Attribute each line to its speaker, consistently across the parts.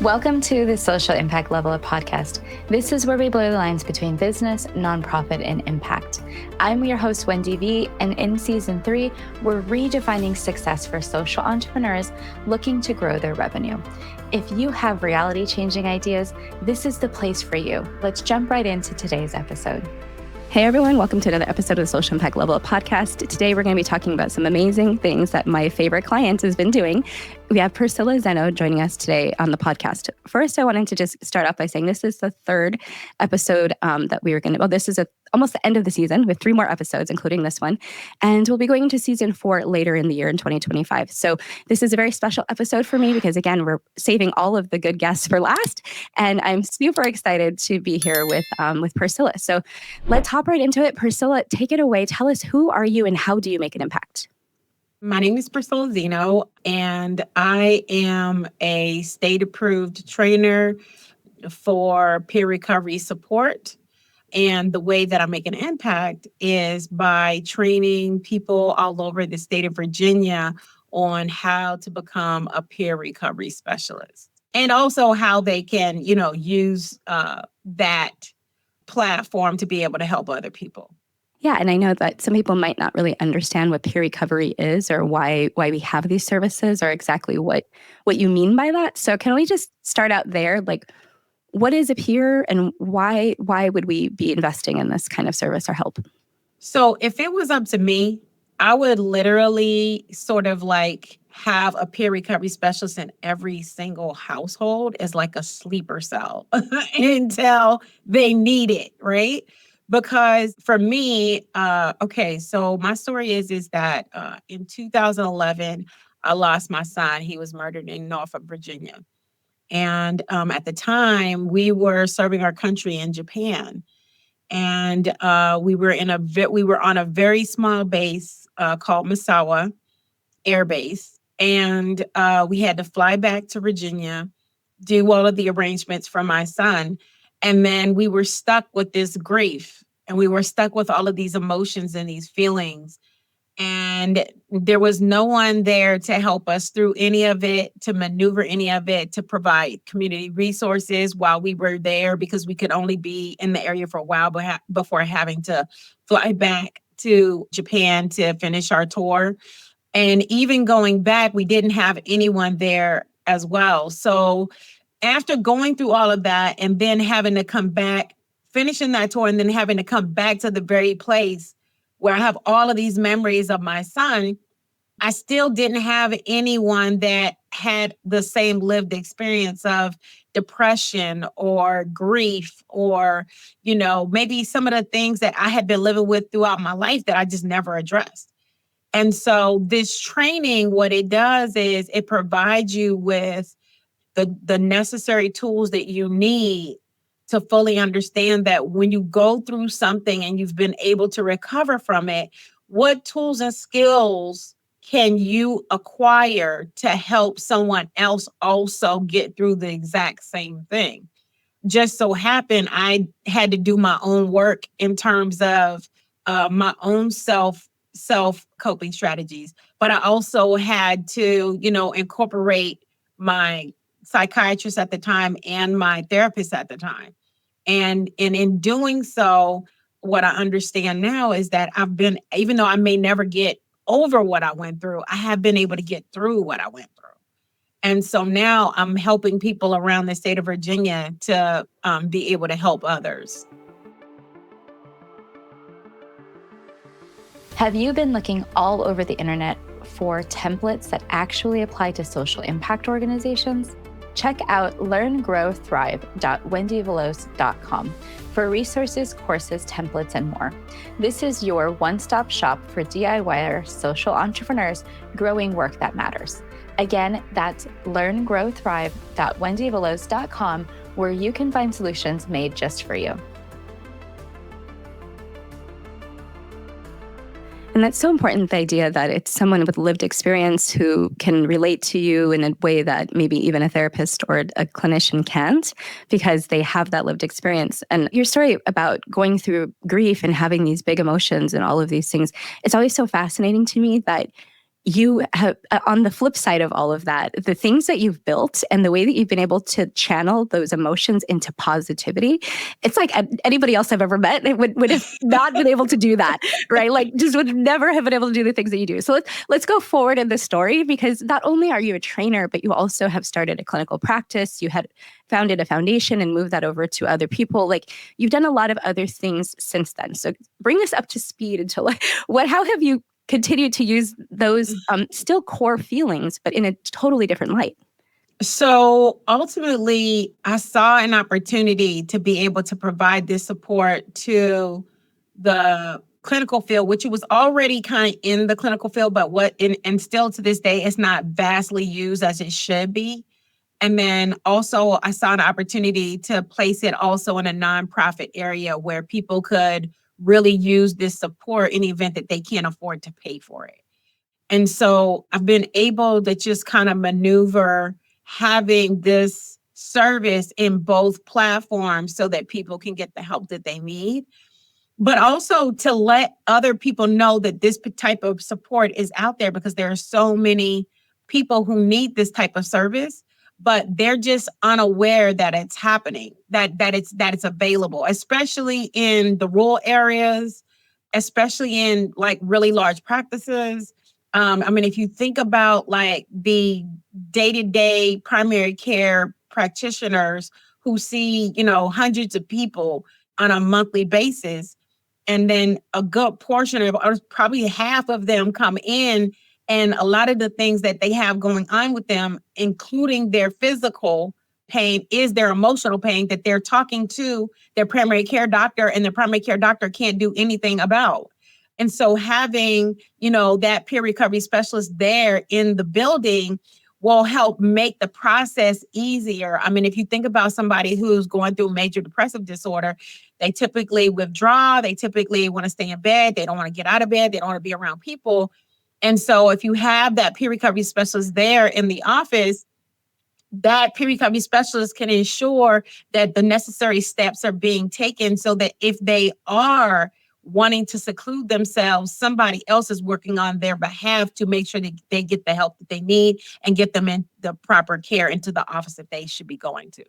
Speaker 1: Welcome to the Social Impact Level Up podcast. This is where we blur the lines between business, nonprofit, and impact. I'm your host, Wendy V, and in season 3, we're redefining success for social entrepreneurs looking to grow their revenue. If you have reality-changing ideas, this is the place for you. Let's jump right into today's episode. Hey everyone, welcome to another episode of the Social Impact Level Up podcast. Today we're going to be talking about some amazing things that my favorite client has been doing. We have PerCila Zeno joining us today on the podcast. First, I wanted to just start off by saying this is the third episode that we were going to, this is almost the end of the season. We have 3 more episodes, including this one. And we'll be going into season 4 later in the year in 2025. So this is a very special episode for me because, again, we're saving all of the good guests for last. And I'm super excited to be here with PerCilla. So let's hop right into it. PerCilla, take it away. Tell us, who are you and how do you make an impact?
Speaker 2: My name is PerCila Zeno, and I am a state-approved trainer for peer recovery support. And the way that I make an impact is by training people all over the state of Virginia on how to become a peer recovery specialist, and also how they can, use that platform to be able to help other people.
Speaker 1: Yeah, and I know that some people might not really understand what peer recovery is or why we have these services or exactly what you mean by that. So can we just start out there? Like, what is a peer and why would we be investing in this kind of service or help?
Speaker 2: So if it was up to me, I would literally sort of like have a peer recovery specialist in every single household as like a sleeper cell until they need it, right? Because for me, so my story is that in 2011, I lost my son. He was murdered in Norfolk, Virginia. And at the time, we were serving our country in Japan. And we were on a very small base called Misawa Air Base. And we had to fly back to Virginia, do all of the arrangements for my son. And then we were stuck with this grief, and we were stuck with all of these emotions and these feelings. And there was no one there to help us through any of it, to maneuver any of it, to provide community resources while we were there, because we could only be in the area for a while before having to fly back to Japan to finish our tour. And even going back, we didn't have anyone there as well. So after going through all of that and then having to come back, finishing that tour, and then having to come back to the very place where I have all of these memories of my son, I still didn't have anyone that had the same lived experience of depression or grief or, maybe some of the things that I had been living with throughout my life that I just never addressed. And so this training, what it does is it provides you with the necessary tools that you need to fully understand that when you go through something and you've been able to recover from it, what tools and skills can you acquire to help someone else also get through the exact same thing? Just so happened, I had to do my own work in terms of my own self coping strategies, but I also had to, incorporate my psychiatrist at the time and my therapist at the time. And in doing so, what I understand now is that even though I may never get over what I went through, I have been able to get through what I went through. And so now I'm helping people around the state of Virginia to be able to help others.
Speaker 1: Have you been looking all over the internet for templates that actually apply to social impact organizations? Check out learngrowthrive.wendyveloz.com for resources, courses, templates, and more. This is your one-stop shop for DIYer social entrepreneurs growing work that matters. Again, that's learngrowthrive.wendyveloz.com, where you can find solutions made just for you. And that's so important, the idea that it's someone with lived experience who can relate to you in a way that maybe even a therapist or a clinician can't, because they have that lived experience. And your story about going through grief and having these big emotions and all of these things, it's always so fascinating to me that you have, on the flip side of all of that, the things that you've built and the way that you've been able to channel those emotions into positivity, it's like anybody else I've ever met would have not been able to do that, right? Like just would never have been able to do the things that you do. So let's go forward in this story, because not only are you a trainer, but you also have started a clinical practice. You had founded a foundation and moved that over to other people. Like you've done a lot of other things since then. So bring us up to speed into like how have you continue to use those still core feelings, but in a totally different light?
Speaker 2: So ultimately, I saw an opportunity to be able to provide this support to the clinical field, which was already kind of in the clinical field, but and still to this day, it's not vastly used as it should be. And then also I saw an opportunity to place it also in a nonprofit area where people could really use this support in the event that they can't afford to pay for it. And so I've been able to just kind of maneuver having this service in both platforms so that people can get the help that they need, but also to let other people know that this type of support is out there, because there are so many people who need this type of service, but they're just unaware that it's happening, that it's available, especially in the rural areas, especially in like really large practices. I mean, if you think about like the day-to-day primary care practitioners who see, hundreds of people on a monthly basis, and then a good portion of, or probably half of them come in, and a lot of the things that they have going on with them, including their physical pain, is their emotional pain that they're talking to their primary care doctor, and their primary care doctor can't do anything about. And so having, that peer recovery specialist there in the building will help make the process easier. I mean, if you think about somebody who's going through major depressive disorder, they typically withdraw. They typically want to stay in bed. They don't want to get out of bed. They don't want to be around people. And so if you have that peer recovery specialist there in the office, that peer recovery specialist can ensure that the necessary steps are being taken so that if they are wanting to seclude themselves, somebody else is working on their behalf to make sure that they get the help that they need and get them in the proper care into the office that they should be going to.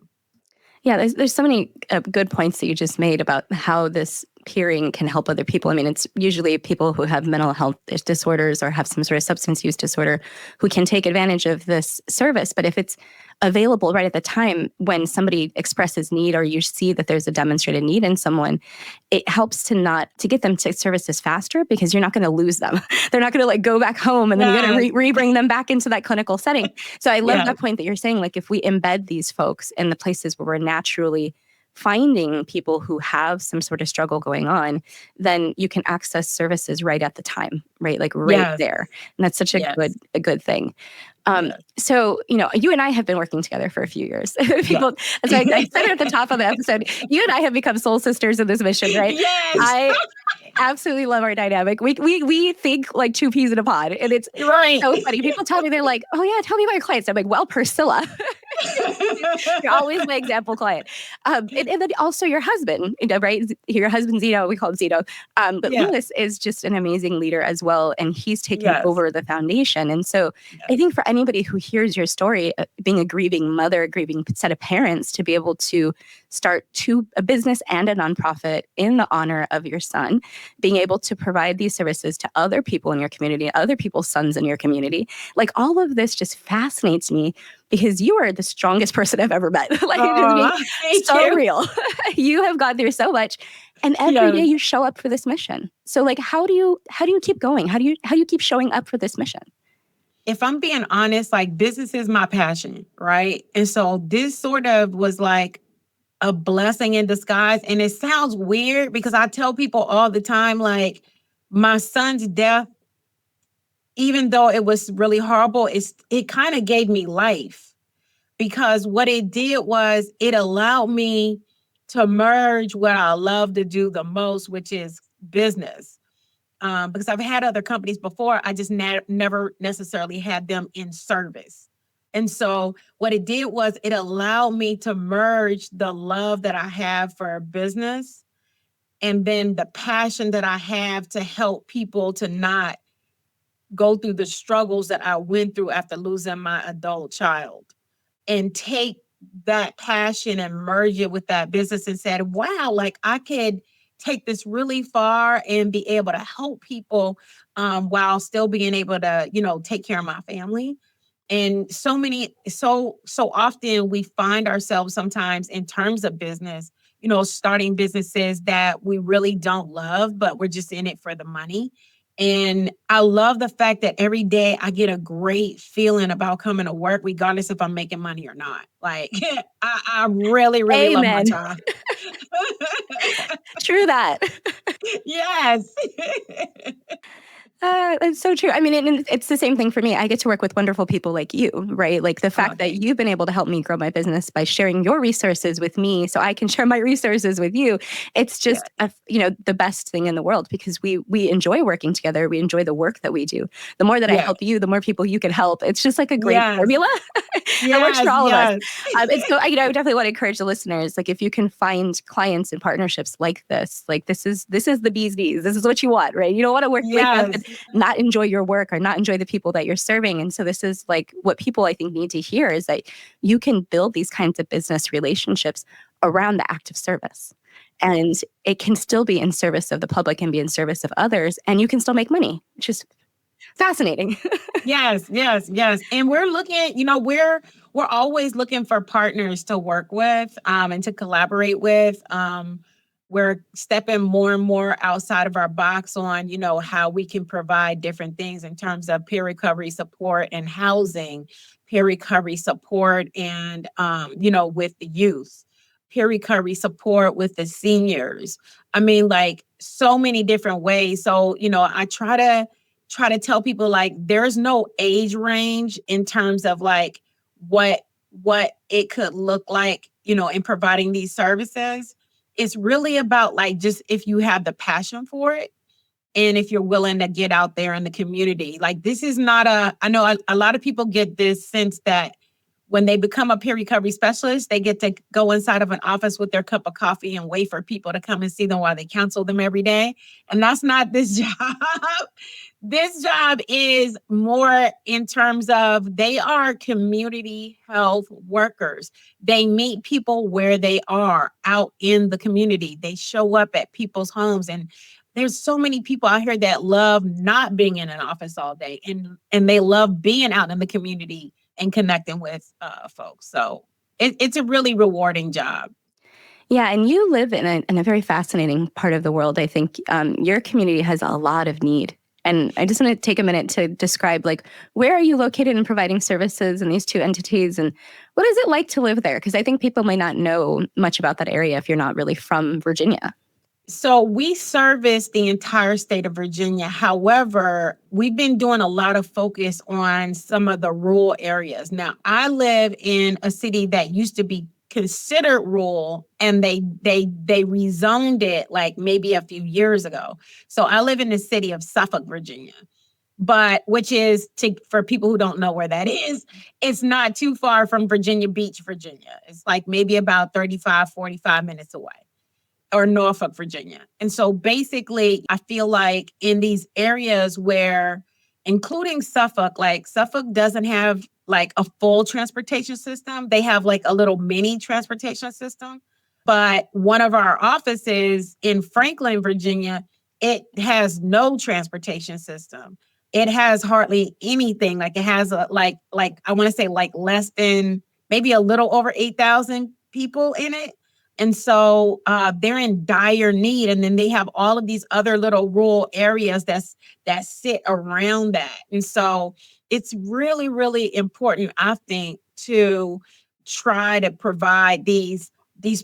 Speaker 1: Yeah, there's so many good points that you just made about how this peering can help other people. I mean, it's usually people who have mental health disorders or have some sort of substance use disorder who can take advantage of this service. But if it's available right at the time when somebody expresses need, or you see that there's a demonstrated need in someone, it helps to get them to services faster, because you're not going to lose them. They're not going to like go back home and then you got to re-bring them back into that clinical setting. So I love that point that you're saying, like if we embed these folks in the places where we're naturally finding people who have some sort of struggle going on, then you can access services right at the time, right? Like right there. And that's such a good thing. So, you and I have been working together for a few years. People, so I said it at the top of the episode, you and I have become soul sisters in this mission, right?
Speaker 2: Yes.
Speaker 1: I absolutely love our dynamic. We think like two peas in a pod, and it's so funny. People tell me, they're like, "Oh yeah, tell me about your clients." I'm like, "Well, PerCilla, you're always my example client." And then also your husband, right? Your husband Zeno, we call him Zeno. But Lewis is just an amazing leader as well, and he's taken over the foundation. And so I think for anybody who hears your story, being a grieving mother, a grieving set of parents, to be able to start a business and a nonprofit in the honor of your son, being able to provide these services to other people in your community, other people's sons in your community, like all of this just fascinates me, because you are the strongest person I've ever met. Like it's so real. You have gone through so much, and every day you show up for this mission. So like, how do you keep going? How do you keep showing up for this mission?
Speaker 2: If I'm being honest, like business is my passion, right? And so this sort of was like a blessing in disguise. And it sounds weird because I tell people all the time, like my son's death, even though it was really horrible, it kind of gave me life, because what it did was it allowed me to merge what I love to do the most, which is business. Because I've had other companies before, I just never necessarily had them in service. And so what it did was it allowed me to merge the love that I have for business and then the passion that I have to help people to not go through the struggles that I went through after losing my adult child and take that passion and merge it with that business and said, wow, like I could take this really far and be able to help people while still being able to, take care of my family. And so often we find ourselves sometimes in terms of business, starting businesses that we really don't love, but we're just in it for the money. And I love the fact that every day I get a great feeling about coming to work, regardless if I'm making money or not. Like I really, really love my
Speaker 1: Amen.
Speaker 2: job.
Speaker 1: True that.
Speaker 2: Yes.
Speaker 1: It's so true. I mean, it's the same thing for me. I get to work with wonderful people like you, right? Like the
Speaker 2: Oh,
Speaker 1: fact that
Speaker 2: thanks.
Speaker 1: you've been able to help me grow my business by sharing your resources with me so I can share my resources with you. It's
Speaker 2: Yeah.
Speaker 1: just, the best thing in the world because we enjoy working together. We enjoy the work that we do. The more that I
Speaker 2: Yeah.
Speaker 1: help you, the more people you can help. It's just like a great
Speaker 2: Yes.
Speaker 1: formula. It works for
Speaker 2: Yes.
Speaker 1: all of us.
Speaker 2: Yes.
Speaker 1: And so, I definitely want to encourage the listeners, like if you can find clients and partnerships like this is the bee's knees. This is what you want, right? You don't want to work like this and
Speaker 2: Yes.
Speaker 1: not enjoy your work or not enjoy the people that you're serving. And so this is like what people I think need to hear is that you can build these kinds of business relationships around the act of service. And it can still be in service of the public and be in service of others. And you can still make money, which is fascinating.
Speaker 2: Yes, yes, yes. And we're looking, we're always looking for partners to work with and to collaborate with. We're stepping more and more outside of our box on, how we can provide different things in terms of peer recovery support and housing, peer recovery support and with the youth, peer recovery support with the seniors. I mean, like so many different ways. So, I try to tell people like there's no age range in terms of like what it could look like, in providing these services. It's really about like just if you have the passion for it and if you're willing to get out there in the community. Like this is not I know a lot of people get this sense that when they become a peer recovery specialist, they get to go inside of an office with their cup of coffee and wait for people to come and see them while they counsel them every day. And that's not this job. This job is more in terms of they are community health workers. They meet people where they are out in the community. They show up at people's homes. And there's so many people out here that love not being in an office all day and they love being out in the community and connecting with folks. So it's a really rewarding job.
Speaker 1: Yeah, and you live in a very fascinating part of the world. I think your community has a lot of need. And I just want to take a minute to describe, like, where are you located in providing services in these two entities? And what is it like to live there? Because I think people might not know much about that area if you're not really from Virginia.
Speaker 2: So we service the entire state of Virginia. However, we've been doing a lot of focus on some of the rural areas. Now, I live in a city that used to be considered rural and they rezoned it like maybe a few years ago. So I live in the city of Suffolk, Virginia. But which is for people who don't know where that is, it's not too far from Virginia Beach, Virginia. It's like maybe about 35, 45 minutes away or Norfolk, Virginia. And so basically, I feel like in these areas where, including Suffolk, like Suffolk doesn't have like a full transportation system. They have like a little mini transportation system. But one of our offices in Franklin, Virginia, it has no transportation system. It has hardly anything. Like it has like I want to say like less than maybe a little over 8,000 people in it. And so they're in dire need. And then they have all of these other little rural areas that sit around that. And so it's really, really important, I think, to try to provide these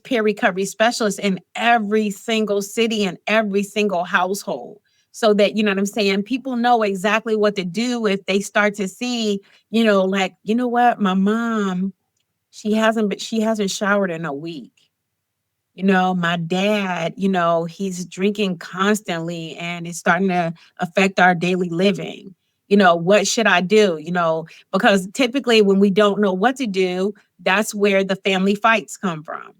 Speaker 2: peer recovery specialists in every single city and every single household. So that, you know what I'm saying? People know exactly what to do if they start to see, like, you know what, my mom, she hasn't showered in a week. My dad, he's drinking constantly and it's starting to affect our daily living. What should I do? Because typically when we don't know what to do, that's where the family fights come from.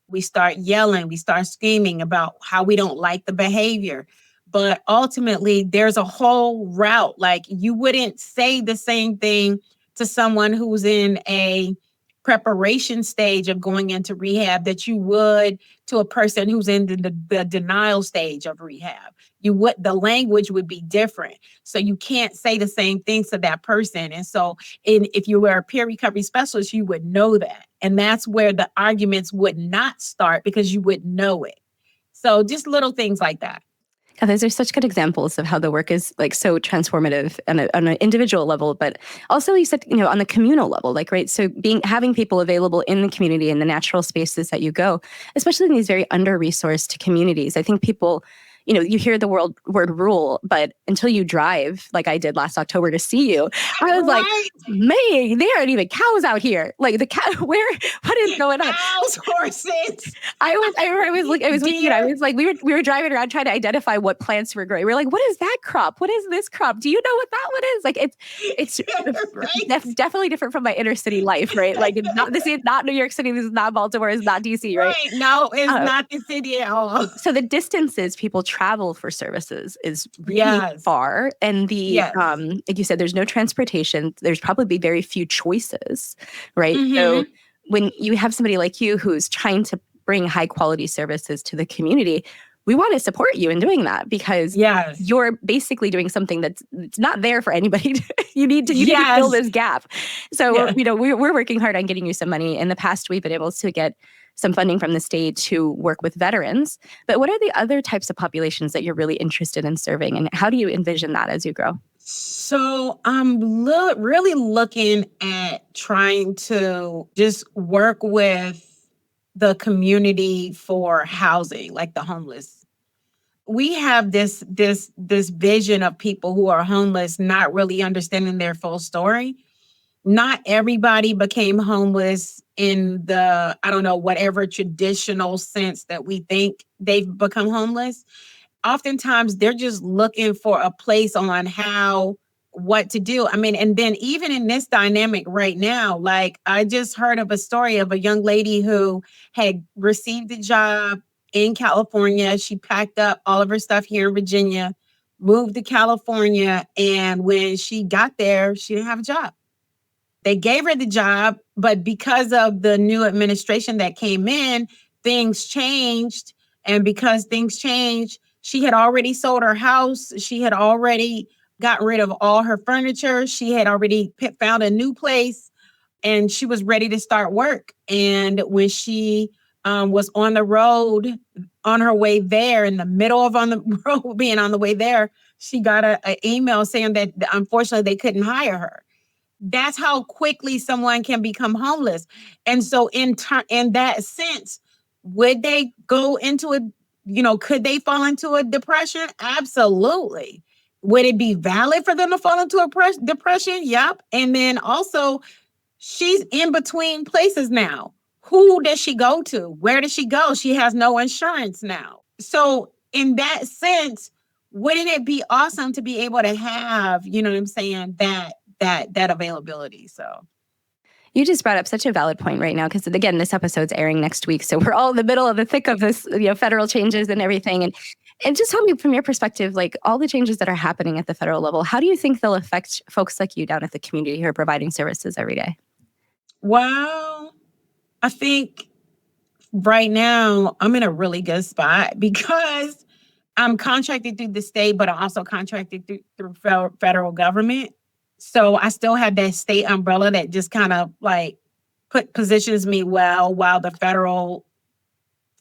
Speaker 2: We start yelling, we start screaming about how we don't like the behavior. But ultimately, there's a whole route. Like you wouldn't say the same thing to someone who's in a preparation stage of going into rehab that you would to a person who's in the denial stage of rehab. The language would be different. So you can't say the same things to that person. And so if you were a peer recovery specialist, you would know that. And that's where the arguments would not start because you would know it. So just little things like that.
Speaker 1: Yeah, those are such good examples of how the work is like so transformative on an individual level, but also you said, on the communal level, like, right. So having people available in the community in the natural spaces that you go, especially in these very under-resourced communities. I think people, you hear the word rural, but until you drive, like I did last October to see you, I was like, man, there aren't even cows out here. Like the cow, what is going on?
Speaker 2: Cows, horses.
Speaker 1: I was looking, I was like, we were driving around trying to identify what plants were growing. We're like, what is that crop? What is this crop? Do you know what that one is? Like it's right. Definitely different from my inner city life, right? Like this is not New York City, this is not Baltimore, it's not DC, right?
Speaker 2: No, it's not the city at all.
Speaker 1: So the distances people travel for services is really far. And like you said, there's no transportation. There's probably very few choices, right? Mm-hmm. So when you have somebody like you who's trying to bring high quality services to the community, we want to support you in doing that because you're basically doing something that's not there for anybody. You need to fill this gap. So, we're working hard on getting you some money. In the past, we've been able to get some funding from the state to work with veterans. But what are the other types of populations that you're really interested in serving? And how do you envision that as you grow?
Speaker 2: So I'm really looking at trying to just work with the community for housing, like the homeless. We have this vision of people who are homeless, not really understanding their full story. Not everybody became homeless in the, whatever traditional sense that we think they've become homeless. Oftentimes they're just looking for a place on what to do. I mean, and then even in this dynamic right now, like I just heard of a story of a young lady who had received a job in California. She packed up all of her stuff here in Virginia, moved to California. And when she got there, she didn't have a job. They gave her the job, but because of the new administration that came in, things changed. And because things changed, she had already sold her house. She had already got rid of all her furniture. She had already found a new place and she was ready to start work. And when she was on the road, on her way there, in the middle of on the road, being on the way there, she got an email saying that unfortunately they couldn't hire her. That's how quickly someone can become homeless. And so in that sense, would they go into could they fall into a depression? Absolutely. Would it be valid for them to fall into a depression? Yep. And then also, she's in between places now. Who does she go to? Where does she go? She has no insurance now. So in that sense, wouldn't it be awesome to be able to have, that availability? So
Speaker 1: you just brought up such a valid point right now, because again, this episode's airing next week. So we're all in the middle of the thick of this, federal changes and everything. And just tell me from your perspective, like all the changes that are happening at the federal level, how do you think they'll affect folks like you down at the community who are providing services every day?
Speaker 2: Well, I think right now I'm in a really good spot because I'm contracted through the state, but I'm also contracted through federal government. So I still have that state umbrella that just kind of like positions me well while the federal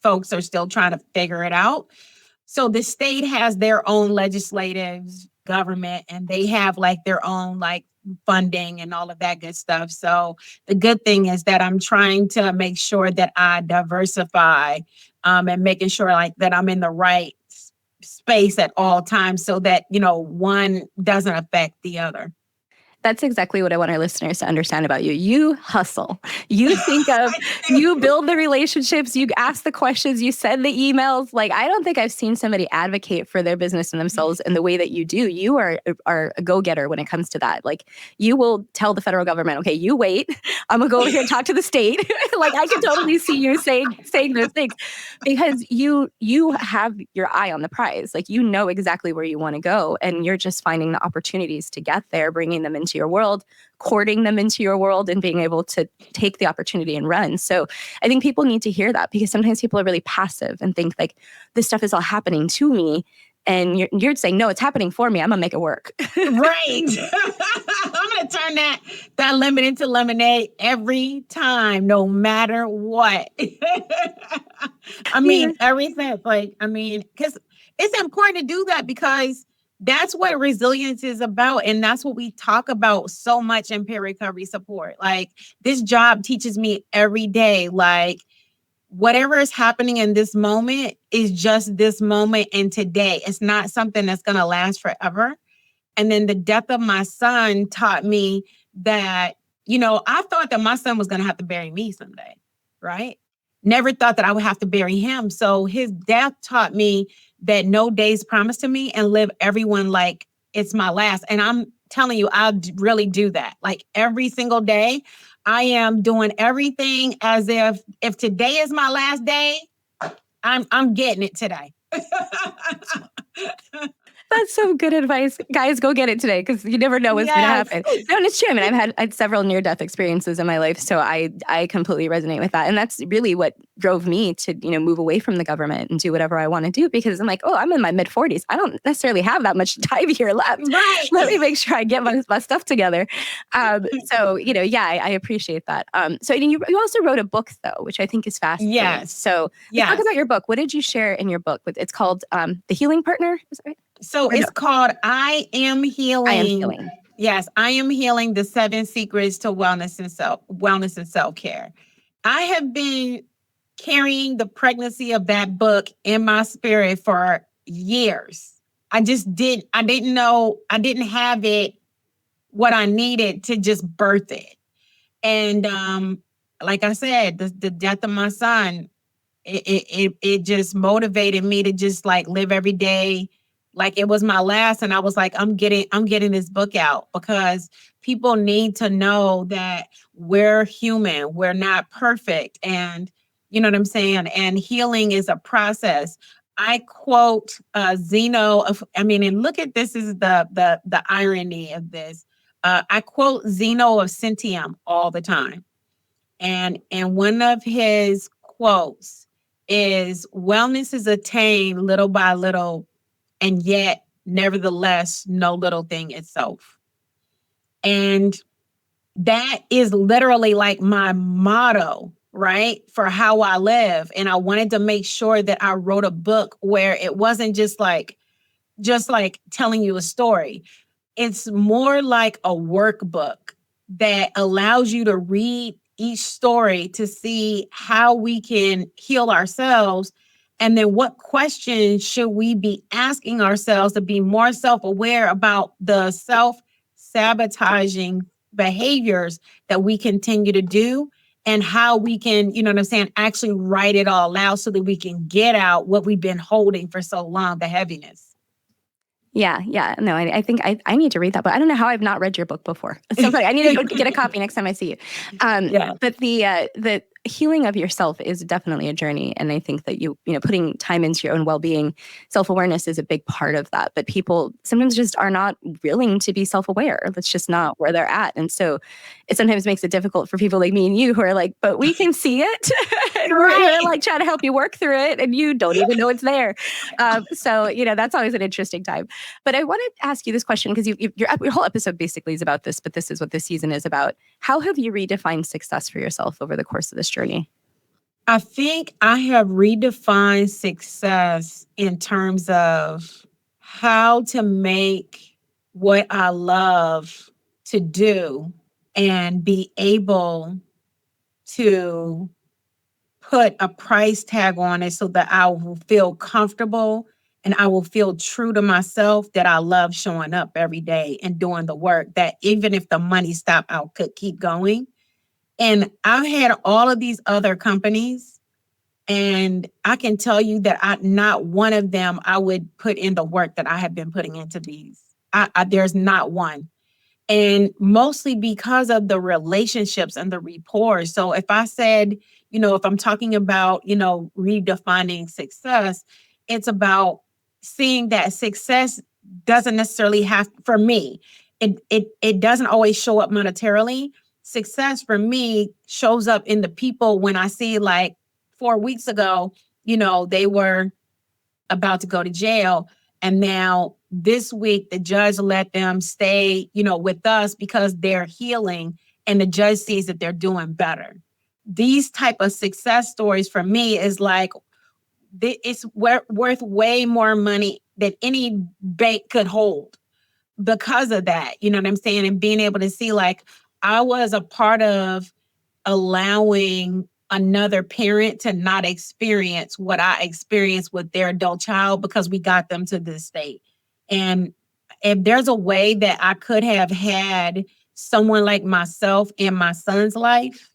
Speaker 2: folks are still trying to figure it out. So the state has their own legislative government and they have like their own like funding and all of that good stuff. So the good thing is that I'm trying to make sure that I diversify and making sure like that I'm in the right space at all times so that, one doesn't affect the other.
Speaker 1: That's exactly what I want our listeners to understand about you. You hustle. You think of, you build the relationships, you ask the questions, you send the emails. Like, I don't think I've seen somebody advocate for their business and themselves in the way that you do. You are a go-getter when it comes to that. Like, you will tell the federal government, okay, you wait. I'm gonna go over here and talk to the state. Like, I can totally see you saying those things because you have your eye on the prize. Like, you know exactly where you want to go, and you're just finding the opportunities to get there, bringing them into your world, courting them into your world, and being able to take the opportunity and run. So I think people need to hear that, because sometimes people are really passive and think like, this stuff is all happening to me. And you're saying, no, it's happening for me. I'm gonna make it work.
Speaker 2: Right. I'm gonna turn that lemon into lemonade every time, no matter what. I mean, everything. Because it's important to do that, because that's what resilience is about. And that's what we talk about so much in peer recovery support. Like, this job teaches me every day, like, whatever is happening in this moment is just this moment and today. It's not something that's going to last forever. And then the death of my son taught me that, I thought that my son was going to have to bury me someday, right? Never thought that I would have to bury him. So his death taught me that no day's promised to me, and live everyone like it's my last. And I'm telling you, I'll really do that. Like, every single day, I am doing everything as if today is my last day, I'm getting it today.
Speaker 1: That's some good advice. Guys, go get it today, because you never know what's going to happen. No, and it's true. I mean, I've had several near-death experiences in my life, so I completely resonate with that. And that's really what drove me to, move away from the government and do whatever I want to do, because I'm like, oh, I'm in my mid-40s. I don't necessarily have that much time here left.
Speaker 2: Right.
Speaker 1: Let me make sure I get my stuff together. So, I appreciate that. So you also wrote a book, though, which I think is fascinating.
Speaker 2: Yes.
Speaker 1: So talk about your book. What did you share in your book? It's called The Healing Partner, is that right?
Speaker 2: So it's called I Am Healing.
Speaker 1: I Am Healing.
Speaker 2: Yes, I Am Healing: The 7 Secrets to Wellness and Self-Care. I have been carrying the pregnancy of that book in my spirit for years. I didn't know, I didn't have it, what I needed to just birth it. And like I said, the death of my son, it just motivated me to just like live every day like it was my last. And I was like, I'm getting this book out, because people need to know that we're human. We're not perfect. And you know what I'm saying? And healing is a process. I quote Zeno and look at this, is the irony of this. I quote Zeno of Centium all the time. And one of his quotes is, wellness is attained little by little, and yet nevertheless no little thing itself. And that is literally like my motto, right, for how I live. And I wanted to make sure that I wrote a book where it wasn't just like telling you a story. It's more like a workbook that allows you to read each story to see how we can heal ourselves. And then what questions should we be asking ourselves to be more self-aware about the self-sabotaging behaviors that we continue to do, and how we can, actually write it all out so that we can get out what we've been holding for so long, the heaviness.
Speaker 1: Yeah. No, I think I need to read that book. I don't know how I've not read your book before. It's so funny. I need to get a copy next time I see you. But the healing of yourself is definitely a journey. And I think that putting time into your own well-being, self-awareness is a big part of that. But people sometimes just are not willing to be self-aware. That's just not where they're at. And so it sometimes makes it difficult for people like me and you who are like, but we can see it. And we're like trying to help you work through it, and you don't even know it's there. So that's always an interesting time. But I want to ask you this question, because your whole episode basically is about this, but this is what this season is about. How have you redefined success for yourself over the course of this journey?
Speaker 2: I think I have redefined success in terms of how to make what I love to do and be able to put a price tag on it so that I will feel comfortable and I will feel true to myself that I love showing up every day and doing the work, that even if the money stopped, I could keep going. And I've had all of these other companies, and I can tell you that not one of them I would put in the work that I have been putting into these. There's not one. And mostly because of the relationships and the rapport. So if I said, if I'm talking about, redefining success, it's about seeing that success doesn't necessarily have, for me, it doesn't always show up monetarily. Success for me shows up in the people. When I see, like, 4 weeks ago, they were about to go to jail. And now this week, the judge let them stay, with us because they're healing, and the judge sees that they're doing better. These type of success stories for me is like, it's worth way more money than any bank could hold because of that. You know what I'm saying? And being able to see, like, I was a part of allowing another parent to not experience what I experienced with their adult child because we got them to this state. And if there's a way that I could have had someone like myself in my son's life,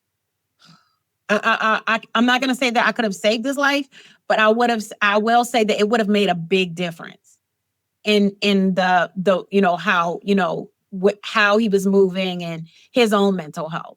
Speaker 2: I'm not going to say that I could have saved his life, but I will say that it would have made a big difference in the how he was moving and his own mental health.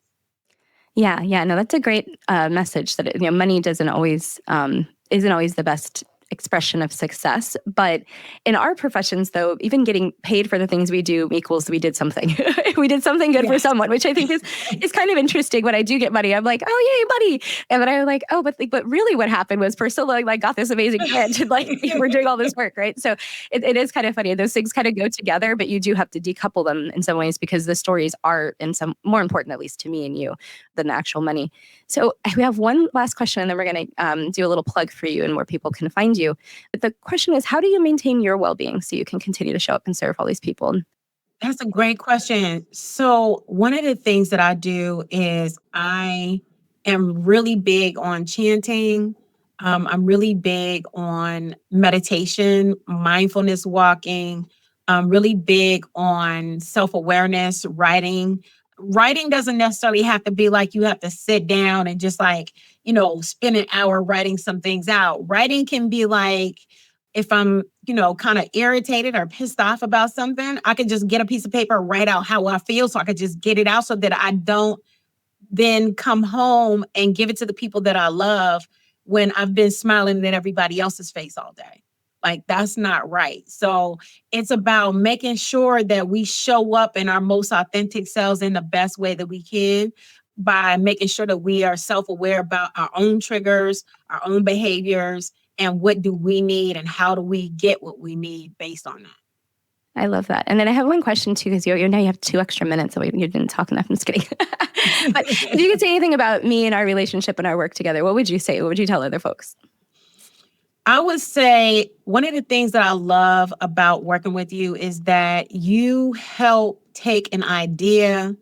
Speaker 1: Yeah. No, that's a great message that money isn't always the best expression of success. But in our professions, though, even getting paid for the things we do equals we did something. We did something good for someone, which I think is kind of interesting. When I do get money, I'm like, oh, yay, money. And then I'm like, oh, but really what happened was PerCilla got this amazing grant and we're doing all this work, right? So it is kind of funny. Those things kind of go together, but you do have to decouple them in some ways because the stories are more important, at least to me and you, than the actual money. So we have one last question, and then we're going to do a little plug for you and where people can find you. But the question is, how do you maintain your well-being so you can continue to show up and serve all these people?
Speaker 2: That's a great question. So one of the things that I do is I am really big on chanting. I'm really big on meditation, mindfulness walking. I'm really big on self-awareness, writing. Writing doesn't necessarily have to be like you have to sit down and just spend an hour writing some things out. Writing can be like, if I'm, kind of irritated or pissed off about something, I could just get a piece of paper, write out how I feel so I could just get it out so that I don't then come home and give it to the people that I love when I've been smiling in everybody else's face all day. Like, that's not right. So it's about making sure that we show up in our most authentic selves in the best way that we can, by making sure that we are self-aware about our own triggers, our own behaviors, and what do we need and how do we get what we need based on that.
Speaker 1: I love that. And then I have one question too, because now you have 2 extra minutes, so you didn't talk enough. I'm just kidding. But if you could say anything about me and our relationship and our work together, what would you say? What would you tell other folks?
Speaker 2: I would say one of the things that I love about working with you is that you help take an idea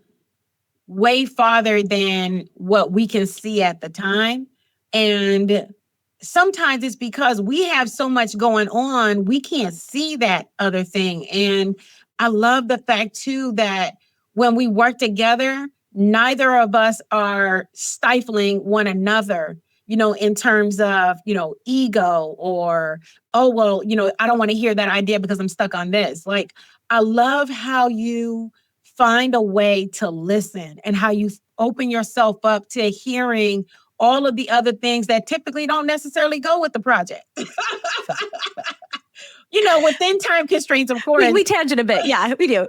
Speaker 2: way farther than what we can see at the time. And sometimes it's because we have so much going on, we can't see that other thing. And I love the fact too that when we work together, neither of us are stifling one another, in terms of, ego or, oh, well, I don't want to hear that idea because I'm stuck on this. Like, I love how you find a way to listen and how you open yourself up to hearing all of the other things that typically don't necessarily go with the project. Within time constraints, of course.
Speaker 1: We tangent a bit. Yeah, we do.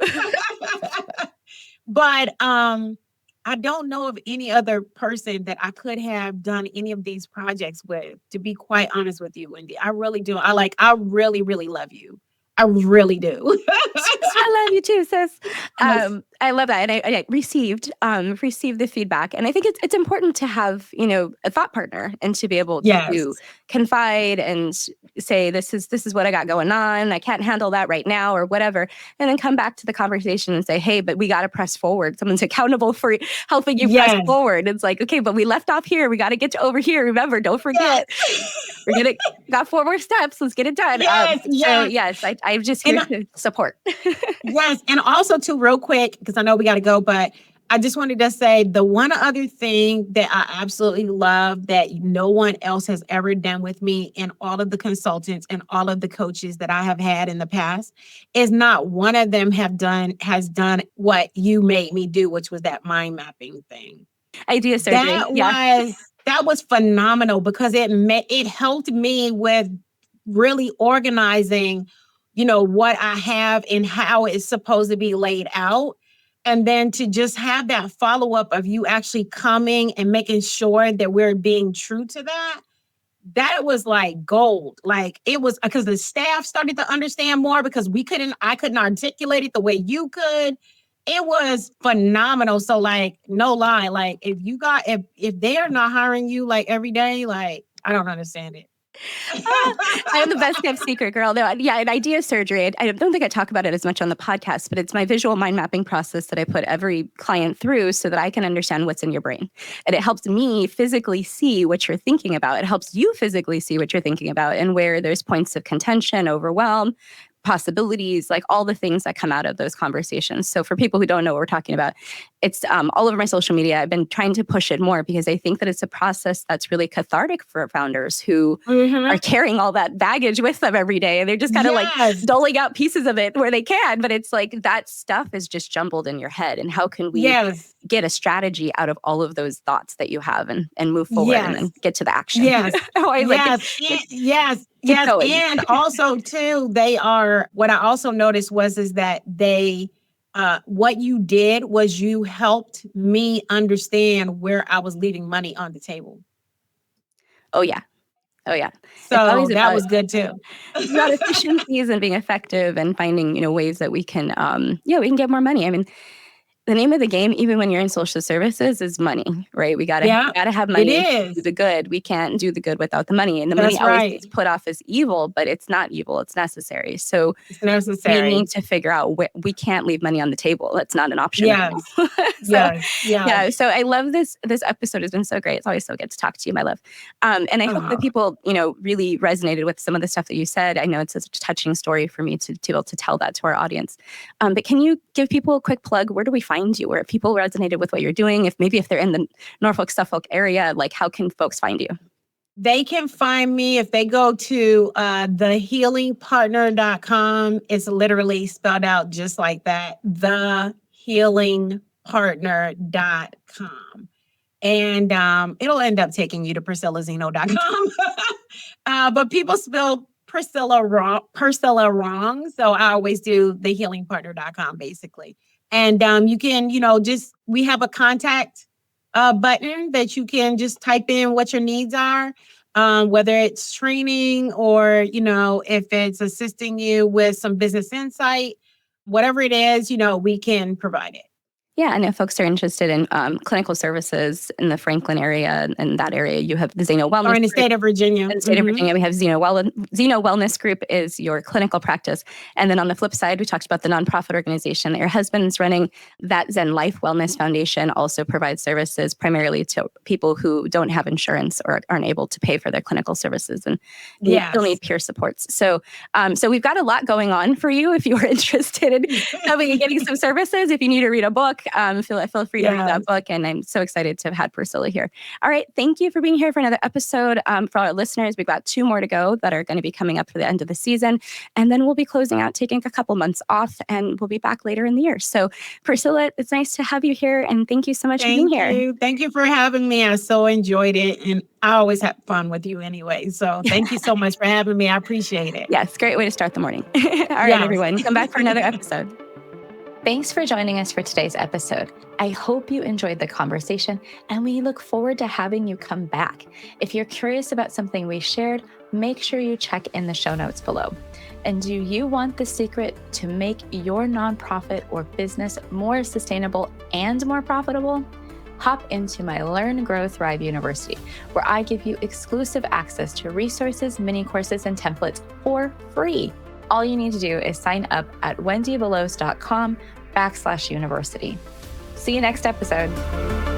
Speaker 2: But I don't know of any other person that I could have done any of these projects with, to be quite honest with you, Wendy. I really do. I really, really love you. I really do.
Speaker 1: I love you too, sis.
Speaker 3: I love that. And I received the feedback. And I think it's important to have, a thought partner and to be able to
Speaker 2: Yes.
Speaker 3: confide and say, this is what I got going on. I can't handle that right now or whatever. And then come back to the conversation and say, hey, but we got to press forward. Someone's accountable for helping you press
Speaker 2: Yes.
Speaker 3: forward. It's like, okay, but we left off here. We got to get to over here. Remember, don't forget.
Speaker 2: Yes.
Speaker 3: Got 4 more steps. Let's get it done.
Speaker 2: Yes.
Speaker 3: So
Speaker 2: Yes.
Speaker 3: yes, I'm just here to support.
Speaker 2: Yes. And also too, real quick, because I know we got to go, but I just wanted to say the one other thing that I absolutely love that no one else has ever done with me, and all of the consultants and all of the coaches that I have had in the past, is not one of them has done what you made me do, which was that mind mapping thing.
Speaker 3: Idea surgery.
Speaker 2: That was phenomenal, because it helped me with really organizing, what I have and how it's supposed to be laid out. And then to just have that follow-up of you actually coming and making sure that we're being true to that was like gold. Like, it was because the staff started to understand more, because I couldn't articulate it the way you could. It was phenomenal. So, like, no lie, like, if they are not hiring you like every day, like, I don't understand it.
Speaker 3: I'm the best kept secret, girl. No, yeah, an idea surgery. I don't think I talk about it as much on the podcast, but it's my visual mind mapping process that I put every client through so that I can understand what's in your brain. And it helps me physically see what you're thinking about. It helps you physically see what you're thinking about and where there's points of contention, overwhelm, possibilities, like all the things that come out of those conversations. So for people who don't know what we're talking about, it's all over my social media. I've been trying to push it more because I think that it's a process that's really cathartic for founders who are carrying all that baggage with them every day. And they're just kind of like doling out pieces of it where they can. But it's like that stuff is just jumbled in your head. And how can we get a strategy out of all of those thoughts that you have and move forward and then get to the action?
Speaker 2: Yes. Yes. And also too, what I also noticed is that what you did was you helped me understand where I was leaving money on the table.
Speaker 3: Oh yeah.
Speaker 2: So that was good too.
Speaker 3: About efficiencies and being effective and finding, ways that we can get more money. I mean, the name of the game, even when you're in social services, is money, right? We gotta have money to do the good. We can't do the good without the money. And the money always gets put off as evil, but it's not evil. It's necessary. So we need to figure out we can't leave money on the table. That's not an option. So I love this episode. Has been so great. It's always so good to talk to you, my love. And I hope that people, really resonated with some of the stuff that you said. I know it's such a touching story for me to be able to tell that to our audience. But can you give people a quick plug? Where do we find you, or if people resonated with what you're doing, if they're in the Norfolk, Suffolk area, like how can folks find you?
Speaker 2: They can find me if they go to thehealingpartner.com. It's literally spelled out just like that, thehealingpartner.com. And it'll end up taking you to PerCillaZeno.com. But people spell PerCilla wrong. So I always do thehealingpartner.com basically. And you can, we have a contact button that you can just type in what your needs are, whether it's training or, if it's assisting you with some business insight, whatever it is, we can provide it.
Speaker 3: Yeah, and if folks are interested in clinical services in the Franklin area, and that area, you have the Zeno Wellness
Speaker 2: Or in the state of Virginia.
Speaker 3: In the state of Virginia, we have Zeno Wellness Group is your clinical practice. And then on the flip side, we talked about the nonprofit organization that your husband's running. That Zen Life Wellness Foundation also provides services primarily to people who don't have insurance or aren't able to pay for their clinical services and still need peer supports. So we've got a lot going on for you if you're interested in coming and getting some services. If you need to read a book, feel free to read that book. And I'm so excited to have had PerCilla here. All right. Thank you for being here for another episode. For our listeners, we've got 2 more to go that are going to be coming up for the end of the season. And then we'll be closing out, taking a couple months off, and we'll be back later in the year. So PerCilla, it's nice to have you here. And thank you so much for being here.
Speaker 2: Thank you for having me. I so enjoyed it. And I always have fun with you anyway. So thank you so much for having me. I appreciate it.
Speaker 3: Yes. Great way to start the morning. All right, everyone. Come back for another episode.
Speaker 1: Thanks for joining us for today's episode. I hope you enjoyed the conversation, and we look forward to having you come back. If you're curious about something we shared, make sure you check in the show notes below. And do you want the secret to make your nonprofit or business more sustainable and more profitable? Hop into my Learn, Grow, Thrive University, where I give you exclusive access to resources, mini courses, and templates for free. All you need to do is sign up at wendybelos.com/university. See you next episode.